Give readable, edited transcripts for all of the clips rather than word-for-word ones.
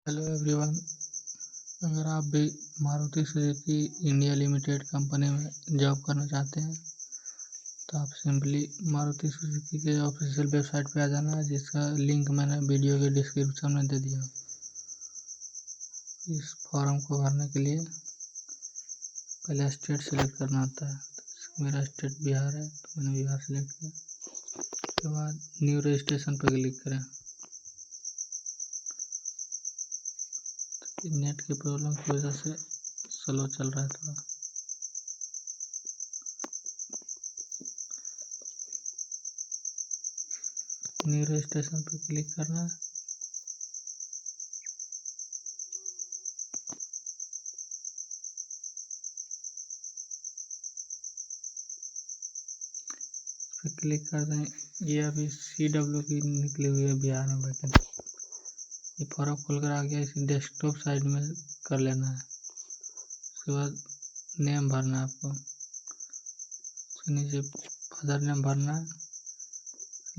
Hello everyone. अगर आप भी Maruti Suzuki India limited company में जॉब करना चाहते हैं तो आप सिंपली मारुति सुजुकी के ऑफिशियल वेबसाइट पे आ जाना है, जिसका लिंक मैंने वीडियो के डिस्क्रिप्शन में दे दिया। इस फॉर्म को भरने के लिए पहले स्टेट सेलेक्ट करना होता है। तो मेरा स्टेट बिहार है, तो मैंने बिहार सेलेक्ट किया। उसके बाद न्यू रजिस्ट्रेशन पर क्लिक करें। नेट की प्रॉब्लम की वजह से स्लो चल रहा है थोड़ा। न्यू रजिस्ट्रेशन पर क्लिक करना है। पे क्लिक कर दें। ये अभी CW की निकली हुई है बिहार में वैकेंसी। ये फॉर्म खुलकर आ गया, इसे डेस्कटॉप साइड में कर लेना है। उसके बाद नेम भरना है आपको। उसके नीचे फादर नेम भरना है,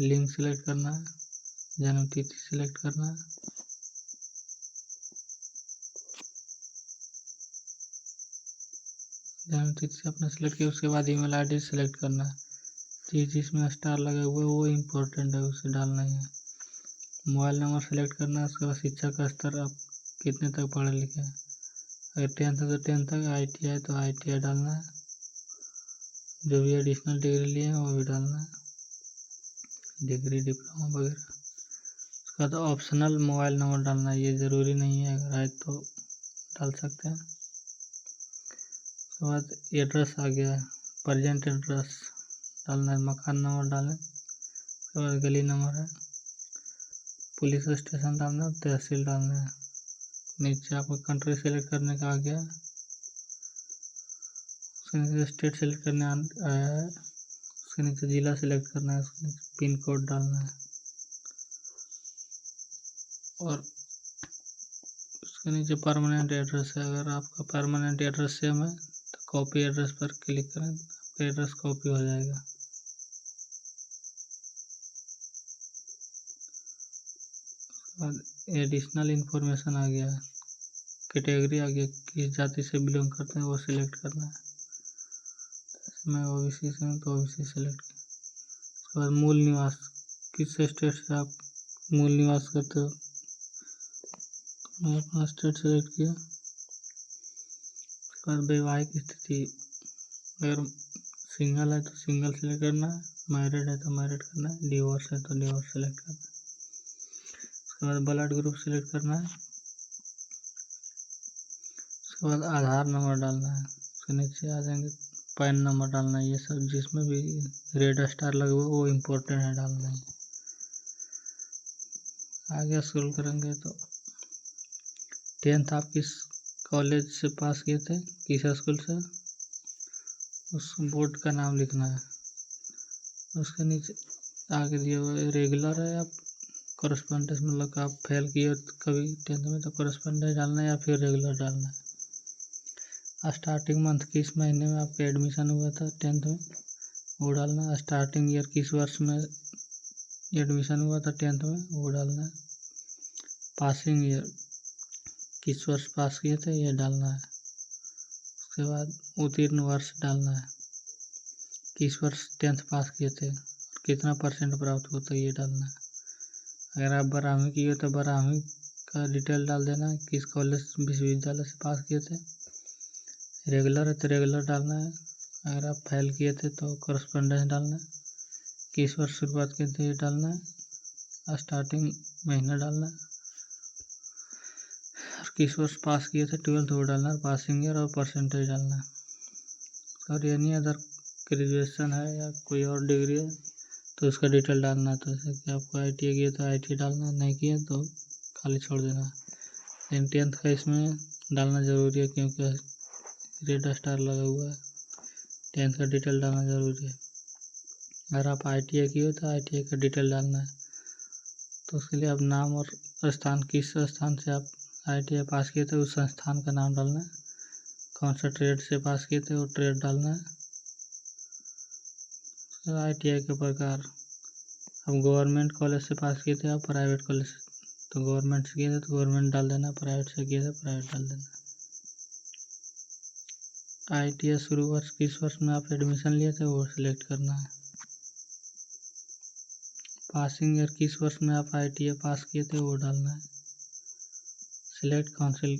लिंक सिलेक्ट करना है, जन्म तिथि सिलेक्ट करना है। जन्म तिथि अपना सिलेक्ट किया, उसके बाद ईमेल ID सिलेक्ट करना है। जिसमें स्टार लगा हुआ है वो इम्पोर्टेंट है, उसे डालना ही है। मोबाइल नंबर सेलेक्ट करना है। उसके बाद शिक्षा का स्तर आप कितने तक पढ़े लिखे हैं। अगर 10th है तो 10th तक, ITI तो ITI डालना है। जो भी एडिशनल डिग्री लिए हैं वो भी डालना है, डिग्री डिप्लोमा वगैरह। उसके बाद ऑप्शनल मोबाइल नंबर डालना है, ये ज़रूरी नहीं है, अगर है तो डाल सकते हैं। उसके बाद एड्रेस आ गया है, प्रेजेंट एड्रेस डालना है, मकान नंबर डालें। उसके बाद गली नंबर है, पुलिस स्टेशन डालना है, तहसील डालना है। नीचे आपको कंट्री सेलेक्ट करने का आ गया। उसके नीचे स्टेट सेलेक्ट करने आया है। उसके नीचे ज़िला सेलेक्ट करना है। उसके नीचे पिन कोड डालना है और उसके नीचे परमानेंट एड्रेस है। अगर आपका परमानेंट एड्रेस सेम है तो कॉपी एड्रेस पर क्लिक करें, आपका एड्रेस कॉपी हो जाएगा। उसके बाद एडिशनल इन्फॉर्मेशन आ गया है, कैटेगरी आ गया, किस जाति से बिलोंग करते हैं वो सिलेक्ट करना है। मैं OBC से हूँ तो OBC सेलेक्ट किया। उसके बाद मूल निवास, किस स्टेट से आप मूल निवास करते हो, मैं अपना स्टेट सेलेक्ट किया। उसके बाद वैवाहिक स्थिति, अगर सिंगल है तो सिंगल सेलेक्ट करना है, मैरिड है तो मैरिड करना है, डिवोर्स है तो डिवोर्स सेलेक्ट करना है। उसके बाद ब्लड ग्रुप सेलेक्ट करना है। उसके बाद आधार नंबर डालना है। उसके नीचे आ जाएंगे पैन नंबर डालना है। ये सब जिसमें भी रेड स्टार लगे हुआ वो इम्पोर्टेंट है, डालना है। आगे स्क्रॉल करेंगे तो 10th आप किस कॉलेज से पास किए थे, किस स्कूल से, उस बोर्ड का नाम लिखना है। उसके नीचे आगे दिया हुआ है रेगुलर है या कॉरेस्पॉन्डेंस, मतलब कि आप फेल किए कभी 10th में तो कॉरेस्पॉन्डेंस डालना है या फिर रेगुलर डालना है। स्टार्टिंग मंथ किस महीने में आपका एडमिशन हुआ था 10th में वो डालना है। स्टार्टिंग ईयर किस वर्ष में एडमिशन हुआ था 10th में वो डालना है। पासिंग ईयर किस वर्ष पास किए थे ये डालना है। उसके बाद उत्तीर्ण वर्ष डालना है, किस वर्ष 10th पास किए थे और कितना % प्राप्त हुआ था ये डालना है। अगर आप 12वीं किए तो 12वीं का डिटेल डाल देना है, किस कॉलेज विश्वविद्यालय से पास किए थे। रेगुलर है तो रेगुलर डालना है। अगर आप फेल किए थे तो कॉरेस्पॉन्डेंस डालना है। किस वर्ष शुरुआत किए थे ये डालना है। स्टार्टिंग महीना डालना है और किस वर्ष पास किए थे 12th वो डालना है। पासिंग ईयर और % डालना है। और एनी अदर ग्रेजुएशन है या कोई और डिग्री है तो उसका डिटेल डालना है। तो जैसे कि आपको ITI किया तो ITI डालना है, नहीं किया तो खाली छोड़ देना है। लेकिन 10th का इसमें डालना ज़रूरी है क्योंकि रेड स्टार लगा हुआ है, 10th का डिटेल डालना ज़रूरी है। अगर आप ITI किए तो ITI का डिटेल डालना है। तो उसके लिए आप नाम और स्थान, किस स्थान से आप ITI पास किए थे उस संस्थान का नाम डालना है। कौन सा ट्रेड से पास किए थे वो ट्रेड डालना है। ITI के प्रकार, आप गवर्नमेंट कॉलेज से पास किए थे या प्राइवेट कॉलेज से तो गवर्नमेंट से किया था तो गवर्नमेंट डाल देना, प्राइवेट से किया था प्राइवेट डाल देना। ITI शुरू वर्ष किस वर्ष में आप एडमिशन लिए थे वो सिलेक्ट करना है। पासिंग ईयर किस वर्ष में आप ITI पास किए थे वो डालना है। सिलेक्ट काउंसिल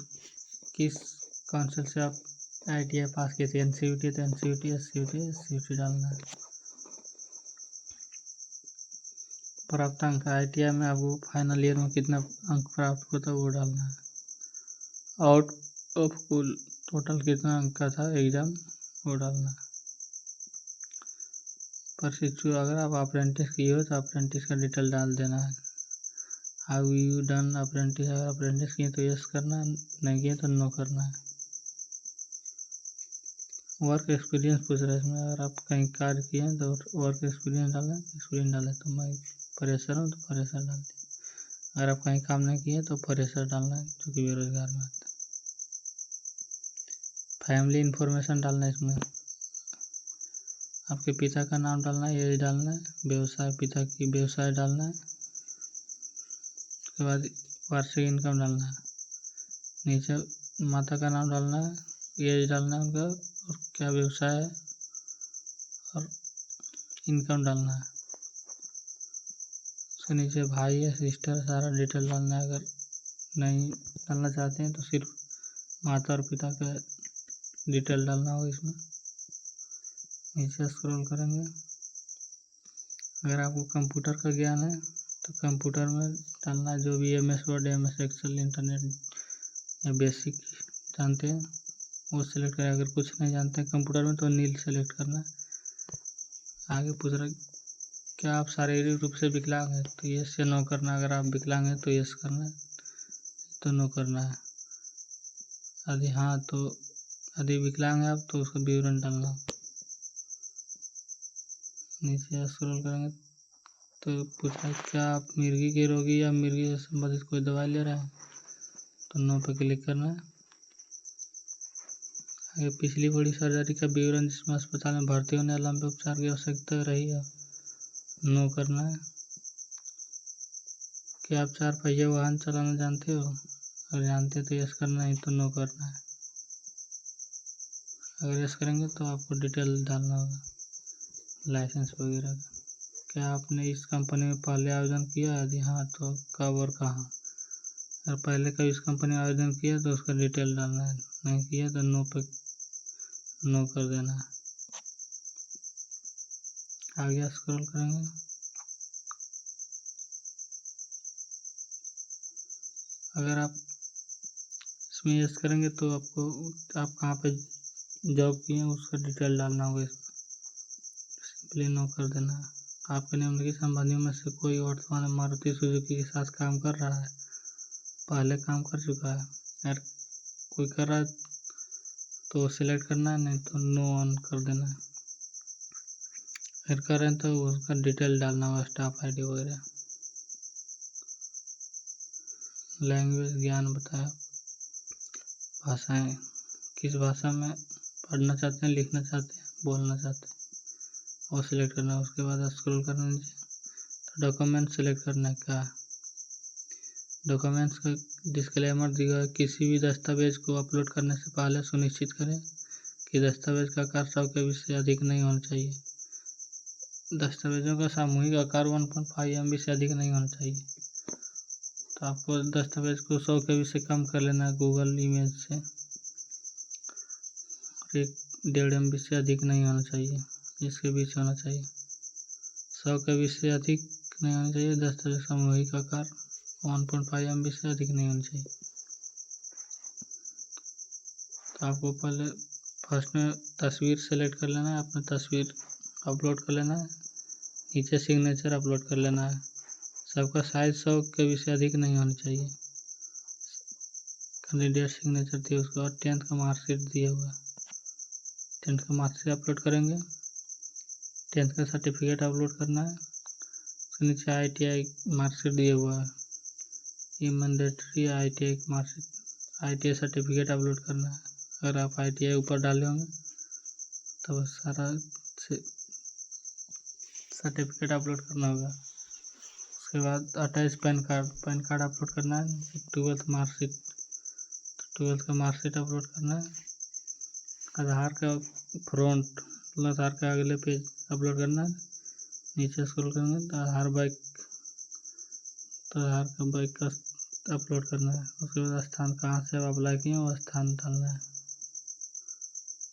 किस काउंसिल से आप ITI पास किए थे, NCVT तो NCVT, SCVT SCVT डालना है। प्राप्त अंक ITI में आपको फाइनल ईयर में कितना अंक प्राप्त होता है वो डालना है। आउट ऑफ कुल टोटल कितना अंक का था एग्जाम वो डालना है। प्रशिक्षु अगर आप अप्रेंटिस किए हो तो अप्रेंटिस का डिटेल डाल देना है। हाउ यू डन अप्रेंटिस, अगर अप्रेंटिस किए तो यस करना है, नहीं किए तो नो करना है। वर्क एक्सपीरियंस पूछ रहा है इसमें, अगर आप कहीं कार्य किए हैं तो वर्क एक्सपीरियंस डालें तो मैं फ्रेशर हूँ तो फ्रेशर डाल दें। अगर आप कहीं काम नहीं किए तो फ्रेशर डालना है जो कि बेरोजगार में आता है। फैमिली इंफॉर्मेशन डालना है इसमें, आपके पिता का नाम डालना है, एज डालना है, व्यवसाय पिता की व्यवसाय डालना है, उसके बाद वार्षिक इनकम डालना है। नीचे माता का नाम डालना है, एज डालना है उनका और क्या व्यवसाय है और इनकम डालना है। उसके नीचे भाई या सिस्टर सारा डिटेल डालना है। अगर नहीं डालना चाहते हैं तो सिर्फ माता और पिता का डिटेल डालना होगा इसमें। नीचे स्क्रॉल करेंगे। अगर आपको कंप्यूटर का ज्ञान है तो कंप्यूटर में डालना है, जो भी MS word, MS excel, internet या बेसिक जानते हैं वो सिलेक्ट करें। अगर कुछ नहीं जानते हैं कंप्यूटर में तो नील सेलेक्ट करना है। आगे पूछ रहा है क्या आप शारीरिक रूप से विकलांग हैं तो यस या नो करना है। अगर आप विकलांग हैं तो यस करना है, तो नो करना है। यदि विकलांग है आप तो उसका विवरण डालना। नीचे स्क्रॉल करेंगे तो पूछा क्या आप मिर्गी के रोगी या मिर्गी से संबंधित कोई दवाई ले रहे हैं, तो नो पे क्लिक करना है। आगे पिछली बड़ी सर्जरी का विवरण जिसमें अस्पताल में भर्ती होने या लंबे उपचार की आवश्यकता रही है, नो करना है। क्या आप 4 पहिया वाहन चलाना जानते हो, अगर जानते तो यस करना है, तो नो करना है। अगर यस करेंगे तो आपको डिटेल डालना होगा लाइसेंस वगैरह का। क्या आपने इस कंपनी में पहले आवेदन किया, यदि हाँ तो कब और कहाँ। अगर पहले कभी इस कंपनी में आवेदन किया तो उसका डिटेल डालना है, नहीं किया तो नो पे नो कर देना है। आगे स्क्रॉल करेंगे। अगर आप इसमें यस करेंगे तो आपको आप कहाँ पे जॉब किए हैं उसका डिटेल डालना होगा इसमें, सिंपली नो कर देना है। आपके निम्नलिखित संबंधियों में से कोई वर्तमान में मारुति सुजुकी के साथ काम कर रहा है, पहले काम कर चुका है। अगर कोई कर रहा है तो सिलेक्ट करना है, नहीं तो नो ऑन कर देना है। अगर कर रहे हैं तो उसका डिटेल डालना होगा, स्टाफ ID वगैरह। लैंग्वेज ज्ञान बताया, भाषाएं किस भाषा में पढ़ना चाहते हैं, लिखना चाहते हैं, बोलना चाहते हैं वो सिलेक्ट करना है। उसके बाद स्क्रॉल करना नीचे तो डॉक्यूमेंट सिलेक्ट करना है। क्या डॉक्यूमेंट्स का डिस्क्लेमर दिया है, किसी भी दस्तावेज को अपलोड करने से पहले सुनिश्चित करें कि दस्तावेज का आकार 100 KB से अधिक नहीं होना चाहिए। दस्तावेजों का सामूहिक आकार 1.5 MB से अधिक नहीं होना चाहिए। तो आपको दस्तावेज को 100 KB से कम कर लेना है गूगल इमेज से, और 1.5 MB से अधिक नहीं होना चाहिए, इसके बीच होना चाहिए। 100 KB से अधिक नहीं होना चाहिए। दस्तावेज सामूहिक आकार 1.5 MB से अधिक नहीं होना चाहिए। तो आपको पहले फर्स्ट में तस्वीर सेलेक्ट कर लेना है, अपना तस्वीर अपलोड कर लेना है, नीचे सिग्नेचर अपलोड कर लेना है। सबका साइज 100 KB से अधिक नहीं होना चाहिए। कैंडिडेट सिग्नेचर दिए, उसके बाद 10th का मार्कशीट दिया हुआ है, 10th का मार्कशीट अपलोड करेंगे। 10th का सर्टिफिकेट अपलोड करना है। उसके नीचे ITI मार्कशीट दिया हुआ है, ये mandatory ITI marksheet, ITI certificate upload करना है। अगर आप ITI ऊपर डाले होंगे तो सारा सर्टिफिकेट अपलोड करना होगा। उसके बाद अटैच पैन कार्ड अपलोड करना है। 12th मार्कशीट, 12th का मार्कशीट अपलोड करना है। आधार का फ्रंट, मतलब आधार का अगले पेज अपलोड करना है। नीचे स्क्रॉल करेंगे तो आधार का बाइक का अपलोड करना है। उसके बाद स्थान कहाँ से आप अप्लाई किए वो स्थान डालना है।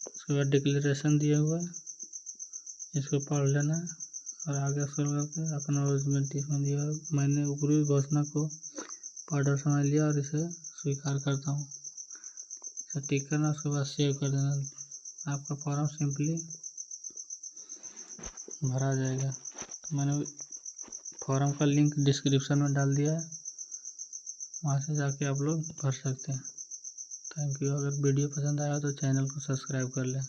उसके बाद डिक्लेरेशन दिया हुआ है, इसको पढ़ लेना है और आगे स्क्रॉल करके एक्नॉलेजमेंट इसमें दिया है। मैंने ऊपरी घोषणा को पढ़कर समझ लिया और इसे स्वीकार करता हूँ, इसे टिक करना। उसके बाद सेव कर देना। आपका फॉर्म सिंपली भरा जाएगा। तो मैंने फॉर्म का लिंक डिस्क्रिप्शन में डाल दिया है, वहाँ से जाके आप लोग भर सकते हैं। Thank you. अगर वीडियो पसंद आया तो चैनल को सब्सक्राइब कर लें।